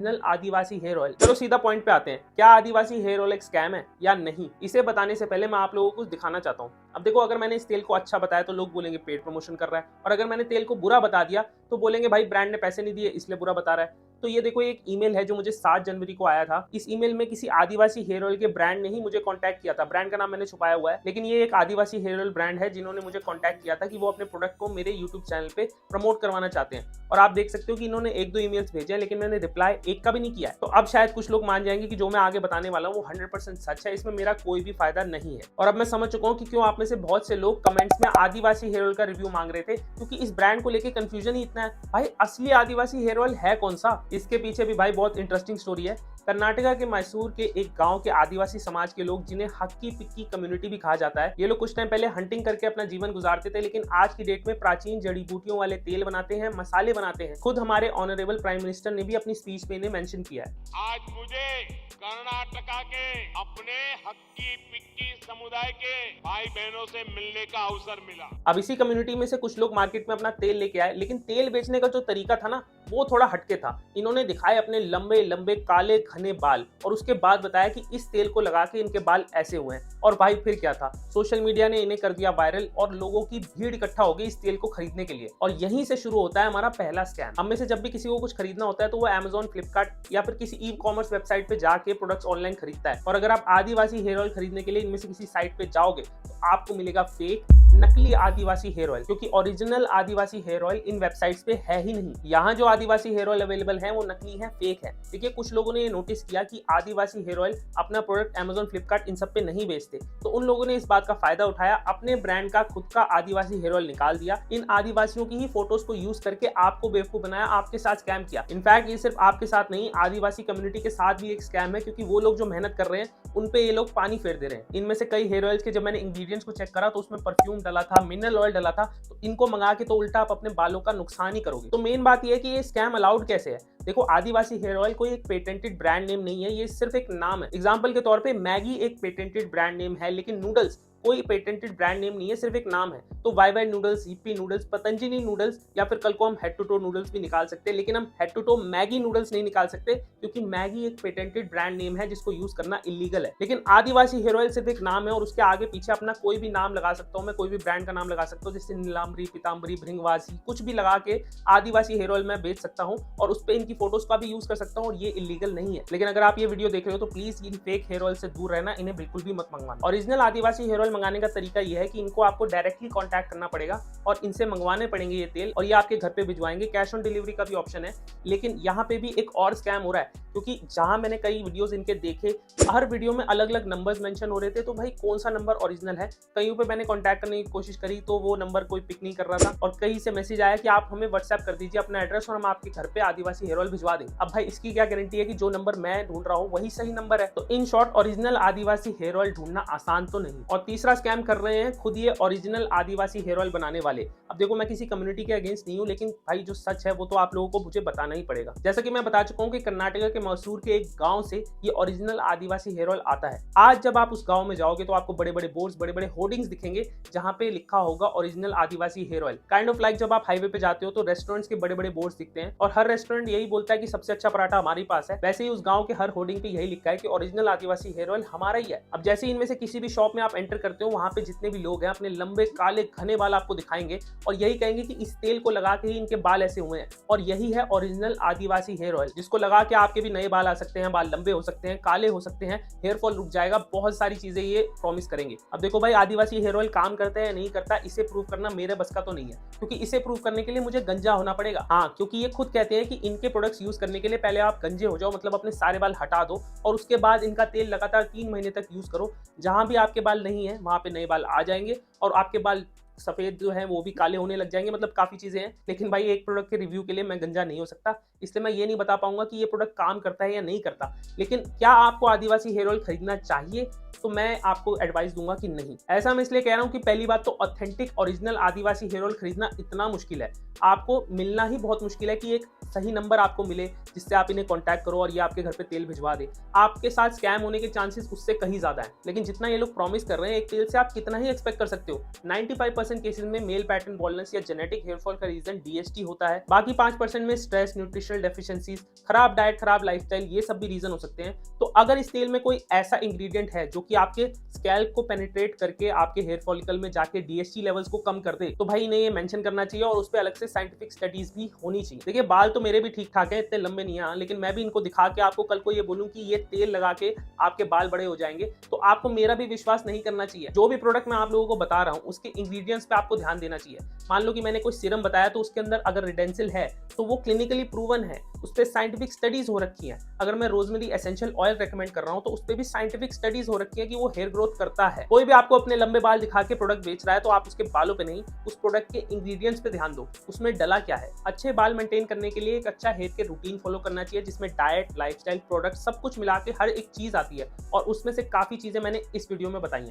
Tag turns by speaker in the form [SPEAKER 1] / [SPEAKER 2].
[SPEAKER 1] Original आदिवासी hair oil. चलो सीधा पॉइंट पे आते हैं, क्या आदिवासी हेयर ऑयल एक स्कैम है या नहीं? इसे बताने से पहले मैं आप लोगों को कुछ दिखाना चाहता हूँ। अब देखो, अगर मैंने इस तेल को अच्छा बताया तो लोग बोलेंगे पेड प्रमोशन कर रहा है, और अगर मैंने तेल को बुरा बता दिया तो बोलेंगे भाई ब्रांड ने पैसे नहीं दिए इसलिए बुरा बता रहा है। तो ये देखो, एक ईमेल है जो मुझे 7 जनवरी को आया था। इस ईमेल में किसी आदिवासी हेयर ऑयल के ब्रांड ने ही मुझे कांटेक्ट किया था। ब्रांड का नाम मैंने छुपाया हुआ है, लेकिन ये एक आदिवासी हेयर ऑयल ब्रांड है जिन्होंने मुझे कांटेक्ट किया था कि वो अपने प्रोडक्ट को मेरे यूट्यूब चैनल पे प्रमोट करवाना चाहते हैं। और आप देख सकते हो कि इन्होंने 1-2 ईमेल्स भेजे हैं, लेकिन मैंने रिप्लाई एक का भी नहीं किया है। तो अब शायद कुछ लोग मान जाएंगे कि जो मैं आगे बताने वाला हूँ वो 100% सच है, इसमें मेरा कोई भी फायदा नहीं है। और अब मैं समझ चुका हूँ कि क्यों आप में से बहुत से लोग कमेंट्स में आदिवासी हेयर ऑयल का रिव्यू मांग रहे थे, क्योंकि इस ब्रांड को लेकर कंफ्यूजन ही इतना है। भाई असली आदिवासी हेयर ऑयल है कौन सा? इसके पीछे भी भाई बहुत इंटरेस्टिंग स्टोरी है। कर्नाटका के मैसूर के एक गांव के आदिवासी समाज के लोग, जिन्हें हक्की पिक्की कम्युनिटी भी कहा जाता है, ये लोग कुछ टाइम पहले हंटिंग करके अपना जीवन गुजारते थे, लेकिन आज की डेट में प्राचीन जड़ी बूटियों वाले तेल बनाते हैं, मसाले बनाते हैं। खुद हमारे ऑनरेबल प्राइम मिनिस्टर ने भी अपनी स्पीच में इन्हें मेंशन किया है।
[SPEAKER 2] आज मुझे कर्नाटका के अपने हक्की पिक्की समुदाय के भाई बहनों से मिलने का अवसर मिला।
[SPEAKER 1] अब इसी कम्युनिटी में से कुछ लोग मार्केट में अपना तेल लेके आए, लेकिन तेल बेचने का जो तरीका था ना, वो थोड़ा हटके था। इन्होंने दिखाए अपने लंबे लंबे काले घने बाल, और उसके बाद बताया कि इस तेल को लगा के इनके बाल ऐसे हुए हैं। और भाई फिर क्या था, सोशल मीडिया ने इन्हें कर दिया वायरल, और लोगों की भीड़ इकट्ठा हो गई इस तेल को खरीदने के लिए। और यहीं से शुरू होता है हमारा पहला स्कैम। हम में से जब भी किसी को कुछ खरीदना होता है तो वो Amazon, फ्लिपकार्ट या फिर किसी ई कॉमर्स वेबसाइट पे जाके प्रोडक्ट्स ऑनलाइन खरीदता है। और अगर आप आदिवासी हेयर ऑयल खरीदने के लिए इनमें से किसी साइट पे जाओगे तो आपको मिलेगा फेक, नकली आदिवासी हेयर ऑयल, क्योंकि ओरिजिनल आदिवासी हेयर ऑयल इन वेबसाइट्स पे है ही नहीं। यहाँ जो आदिवासी हेयर ऑयल अवेलेबल है वो नकली है, फेक है। देखिए, कुछ लोगों ने ये नोटिस किया कि आदिवासी हेयर ऑयल अपना प्रोडक्ट Amazon, फ्लिपकार्ट इन सब पे नहीं बेचते, तो उन लोगों ने इस बात का फायदा उठाया, अपने ब्रांड का खुद का आदिवासी हेयर ऑयल निकाल दिया, इन आदिवासियों की ही फोटोज को यूज करके आपको बेवकूफ बनाया, आपके साथ स्कैम किया। इनफैक्ट ये सिर्फ आपके साथ नहीं, आदिवासी कम्युनिटी के साथ भी एक स्कैम है, क्योंकि वो लोग जो मेहनत कर रहे हैं उन पे ये लोग पानी फेर दे रहे हैं। इनमें से कई हेयर ऑयल्स के जब मैंने इंग्रेडिएंट्स को चेक करा तो उसमें परफ्यूम डाला था, मिनरल ऑयल डाला था। तो इनको मंगा के तो उल्टा आप अपने बालों का नुकसान ही करोगे। तो मेन बात यह है कि ये स्कैम अलाउड कैसे है। देखो, आदिवासी हेयर ऑयल कोई एक पेटेंटेड ब्रांड नेम नहीं है, ये सिर्फ एक नाम है। एग्जांपल के तौर पे मैगी एक पेटेंटेड ब्रांड नेम है, लेकिन नूडल्स कोई पेटेंटेड ब्रांड नेम नहीं है, सिर्फ एक नाम है। तो Y noodles, Yippee noodles, Patanjali noodles, या फिर कल को हम हेड टू टो नूडल्स भी निकाल सकते हैं, लेकिन हम head to toe Maggi noodles नहीं निकाल सकते, क्योंकि मैगी एक पेटेंटेड ब्रांड नेम है जिसको यूज करना इलीगल है। लेकिन आदिवासी हेयर ऑयल सिर्फ एक नाम है, और उसके आगे पीछे अपना कोई भी नाम लगा सकता हूँ मैं, कोई भी ब्रांड का नाम लगा सकता हूँ, जैसे नीलांबरी, पीतांबरी, भृंगवासी, कुछ भी लगा के आदिवासी हेयर ऑयल मैं बेच सकता हूँ, और उस पर इनकी फोटोज का भी यूज कर सकता हूँ, और ये इलीगल नहीं है। लेकिन अगर आप ये वीडियो देख रहे हो तो प्लीज इन फेक हेयर ऑयल से दूर रहना, इन्हें बिल्कुल भी मत मंगवाना। ओरिजिनल आदिवासी हेयर ऑयल मंगाने का तरीका ये है कि इनको आपको डायरेक्टली कांटेक्ट करना पड़ेगा और इनसे मंगवाने पड़ेंगे ये तेल, और ये आपके घर पे भिजवाएंगे। कैश ऑन डिलीवरी का भी ऑप्शन है। लेकिन यहाँ पे भी एक और स्कैम हो रहा है, क्योंकि जहां मैंने कई वीडियोस इनके देखे, हर वीडियो में अलग अलग नंबर्स मेंशन हो रहे थे। तो भाई कौन सा नंबर ओरिजिनल है? कहीं पे मैंने कांटेक्ट करने की कोशिश करी तो वो नंबर कोई पिक नहीं कर रहा था, और कहीं से मैसेज आया कि आप हमें व्हाट्सएप कर दीजिए अपना एड्रेस और हम आपके घर पे आदिवासी हेयर ऑयल भिजवा देंगे। अब भाई इसकी क्या गारंटी है कि जो नंबर मैं ढूंढ रहा हूँ वही सही नंबर है? तो इन शॉर्ट, ओरिजिनल आदिवासी हेयर ऑयल ढूंढना आसान तो नहीं। और तीसरा स्कैम कर रहे हैं खुद ये ओरिजिनल आदिवासी हेयर ऑयल बनाने वाले। अब देखो, मैं किसी कम्युनिटी के अगेंस्ट नहीं हूँ, लेकिन भाई जो सच है वो तो आप लोगों को मुझे बताना ही पड़ेगा। जैसा कि मैं बता चुका हूँ कि कर्नाटका के मैसूर के एक गांव से ये ओरिजिनल आदिवासी हेयर ऑयल आता है। आज जब आप उस गांव में जाओगे तो आपको बड़े बड़े बोर्ड्स, बड़े बड़े होर्डिंग्स दिखेंगे जहां पे लिखा होगा ओरिजिनल आदिवासी hair oil. Kind of like जब आप हाईवे पे जाते हो तो रेस्टोरेंट्स के बड़े बड़े बोर्ड्स दिखते हैं, और हर रेस्टोरेंट यही बोलता है कि सबसे अच्छा पराठा हमारे पास है। वैसे ही उस गांव के हर होर्डिंग पे यही लिखा है कि ओरिजिनल आदिवासी हेयर ऑयल हमारा ही है। अब जैसे इनमें से किसी भी शॉप में आप एंटर करते हो, वहां पे जितने भी लोग हैं अपने लंबे काले घने बाल आपको दिखाएंगे, और यही कहेंगे कि इस तेल को लगा के ही इनके बाल ऐसे हुए हैं, और यही है ओरिजिनल आदिवासी हेयर ऑयल, जिसको लगा के आपके भी नए बाल आ सकते हैं, बाल लंबे हो सकते हैं, काले हो सकते हैं, हेयर फॉल रुक जाएगा, बहुत सारी चीजें ये प्रॉमिस करेंगे। अब देखो भाई, आदिवासी हेयर ऑयल काम करता है या नहीं करता, इसे प्रूव करना मेरे बस का तो नहीं है, क्योंकि इसे प्रूव करने के लिए मुझे गंजा होना पड़ेगा। हाँ, क्योंकि ये खुद कहते हैं कि इनके प्रोडक्ट्स यूज करने के लिए पहले आप गंजे हो जाओ, मतलब अपने सारे बाल हटा दो, और उसके बाद इनका तेल लगातार 3 महीने तक यूज करो। जहां भी आपके बाल नहीं है वहां पे नए बाल आ जाएंगे, और आपके बाल सफेद जो है वो भी काले होने लग जाएंगे। मतलब काफी चीजें हैं। लेकिन भाई, एक प्रोडक्ट के रिव्यू के लिए मैं गंजा नहीं हो सकता, इसलिए मैं ये नहीं बता पाऊंगा कि ये प्रोडक्ट काम करता है या नहीं करता। लेकिन क्या आपको आदिवासी हेयर ऑयल खरीदना चाहिए? तो मैं आपको एडवाइस दूंगा कि नहीं। ऐसा मैं इसलिए कह रहा हूं कि पहली बात तो ऑथेंटिक ओरिजिनल आदिवासी हेयर ऑयल खरीदना इतना मुश्किल है, आपको मिलना ही बहुत मुश्किल है कि एक सही नंबर आपको मिले जिससे आप इन्हें कांटेक्ट करो और ये आपके घर पे तेल भिजवा दे। आपके साथ स्कैम होने के चांसेस उससे कहीं ज्यादा है। लेकिन जितना ये लोग प्रॉमिस कर रहे हैं, एक तेल से आप कितना ही एक्सपेक्ट कर सकते हो? 95% 5% केसेस में मेल पैटर्न बॉल्डनेस या जेनेटिक हेयर फॉल का रीजन डीएसटी होता है। बाकी 5% में स्ट्रेस, न्यूट्रिशनल डेफिशिएंसीज, खराब डाइट, खराब लाइफस्टाइल, ये सब भी रीजन हो सकते हैं। तो अगर इस तेल में कोई ऐसा इंग्रेडिएंट है जो कि आपके स्कैल्प को पेनिट्रेट करके आपके हेयर फॉलिकल में जाके डीएसटी लेवल्स को कम कर दे, तो भाई इन्हें ये मेंशन करना चाहिए और उस पर अलग से साइंटिफिक स्टडीज भी होनी चाहिए। देखिए बाल तो मेरे भी ठीक ठाक है, इतने लंबे नहीं है, लेकिन मैं भी इनको दिखा के आपको कल को ये बोलूं कि ये तेल लगा के आपके बाल बड़े हो जाएंगे, तो आपको मेरा भी विश्वास नहीं करना चाहिए। जो भी प्रोडक्ट मैं आप लोगों को बता रहा हूँ उसके इंग्रेडिएंट्स पे आपको ध्यान देना चाहिए। मान लो कि मैंने कोई सीरम बताया तो उसके अंदर अगर रिडेंसिल है तो वो क्लिनिकली प्रूवन है, उस पर साइंटिफिक स्टडीज हो रखी है। अगर मैं रोजमेरी एसेंशियल ऑयल रेकमेंड कर रहा हूँ तो उस पर भी साइंटिफिक स्टडीज हो रखी है कि वो हेयर ग्रोथ करता है। कोई भी आपको अपने लंबे बाल दिखा के प्रोडक्ट बेच रहा है तो आप उसके बालों पे नहीं, उस प्रोडक्ट के इंग्रेडिएंट्स पे ध्यान दो, उसमें डला क्या है। अच्छे बाल मेंटेन करने के लिए एक अच्छा हेयर के रूटीन फॉलो करना चाहिए जिसमें डाइट, लाइफस्टाइल, प्रोडक्ट सब कुछ मिला के हर एक चीज आती है और उसमें से काफी चीजें मैंने इस वीडियो में बताई हैं।